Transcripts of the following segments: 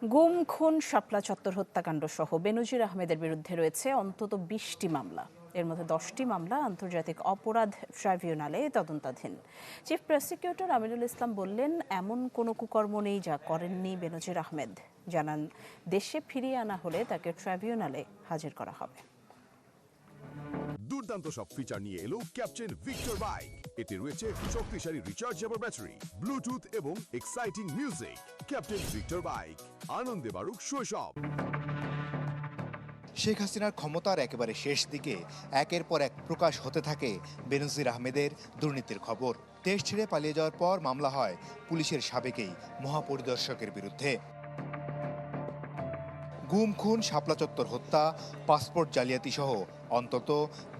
গুম, খুন, শাপলা চত্বর হত্যাকাণ্ড সহ বেনজির আহমেদের বিরুদ্ধে রয়েছে অন্তত ২০টি মামলা। এর মধ্যে 10টি মামলা আন্তর্জাতিক অপরাধ ট্রাইব্যুনালে তদন্তাধীন। চিফ প্রসিকিউটর আমিনুল ইসলাম বললেন, এমন কোনো কুকর্ম নেই যা করেননি বেনজির আহমেদ। জানান, দেশে ফিরিয়ে আনা হলে তাকে ট্রাইব্যুনালে হাজির করা হবে। দুর্দান্ত সব ফিচার নিয়ে এলো ক্যাপ্টেন ভিক্টর বাইক। এতে রয়েছে শক্তিশালী রিচার্জেবল ব্যাটারি, ব্লুটুথ এবং exciting music. Captain Victor bike, আনন্দে বাড়ুক শৈশব। শেখ হাসিনার ক্ষমতার একেবারে শেষ দিকে একের পর এক প্রকাশ হতে থাকে বেনজির আহমেদের দুর্নীতির খবর। দেশ ছেড়ে পালিয়ে যাওয়ার পর মামলা হয় পুলিশের সাবেকেই মহাপরিদর্শকের বিরুদ্ধে। গুম, খুন, শাপলা চত্বর হত্যা, পাসপোর্ট জালিয়াতি সহ অন্তত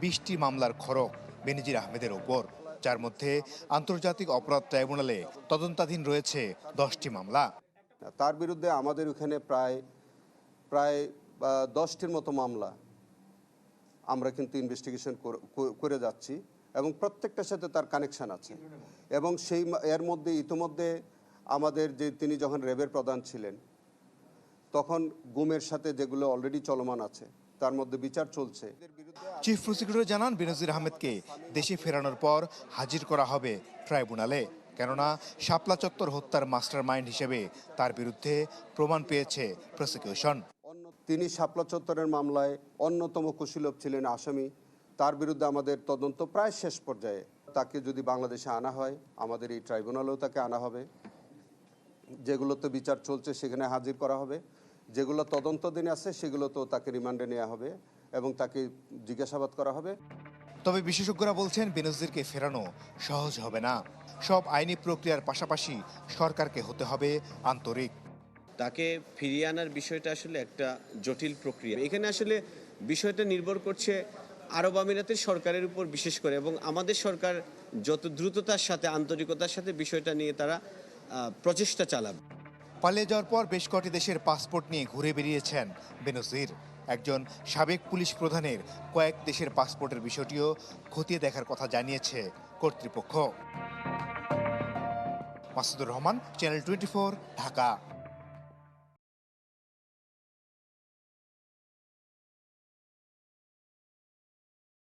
20টি মামলার খড়ক বেনজির আহমেদের ওপর, যার মধ্যে আন্তর্জাতিক অপরাধ ট্রাইব্যুনালে তদন্তাধীন রয়েছে 10টি মামলা। তার বিরুদ্ধে আমাদের ওখানে প্রায় 10টির মতো মামলা আমরা কিন্তু ইনভেস্টিগেশন করে যাচ্ছি এবং প্রত্যেকটার সাথে তার কানেকশন আছে। এবং এর মধ্যে ইতিমধ্যে আমাদের তিনি যখন র্যাবের প্রধান ছিলেন তখন গুমের সাথে যেগুলো অলরেডি চলমান আছে তার মধ্যে বিচার চলছে। চিফ প্রসিকিউটর জানান, বেনজির আহমেদকে দেশে ফেরানোর পর হাজির করা হবে ট্রাইব্যুনালে, কেননা শাপলা চত্বর হত্যার মাস্টার মাইন্ড হিসেবে তার বিরুদ্ধে প্রমাণ পেয়েছে প্রসিকিউশন। তিনি শাপলা চত্বরের মামলায় অন্যতম কুশীলব ছিলেন আসামি। তার বিরুদ্ধে আমাদের তদন্ত প্রায় শেষ পর্যায়ে। তাকে যদি বাংলাদেশে আনা হয়, আমাদের এই ট্রাইব্যুনালেও তাকে আনা হবে। যেগুলোতে বিচার চলছে সেখানে হাজির করা হবে, যেগুলো তদন্তাধীন আছে সেগুলোতেও তাকে রিমান্ডে নেওয়া হবে এবং তাকে জিজ্ঞাসাবাদ করা হবে। তবে বিশেষজ্ঞরা বলছেন, বেনজিরকে ফেরানো সহজ হবে না। সব আইনি প্রক্রিয়ার পাশাপাশি সরকারকে হতে হবে আন্তরিক। তাকে ফিরিয়ে আনার বিষয়টা আসলে একটা জটিল প্রক্রিয়া। এখানে আসলে বিষয়টা নির্ভর করছে আরব আমিরাতের সরকারের উপর বিশেষ করে, এবং আমাদের সরকার যত দ্রুততার সাথে আন্তরিকতার সাথে বিষয়টা নিয়ে তারা প্রচেষ্টা চালাবে। পালিয়ে যাওয়ার পর বেশ কটি দেশের পাসপোর্ট নিয়ে ঘুরে বেরিয়েছেন বেনজির। একজন সাবেক পুলিশ প্রধানের কয়েক দেশের পাসপোর্টের বিষয়টিও খতিয়ে দেখার কথা জানিয়েছে কর্তৃপক্ষ। মাসুদুর রহমান, চ্যানেল 24, ঢাকা।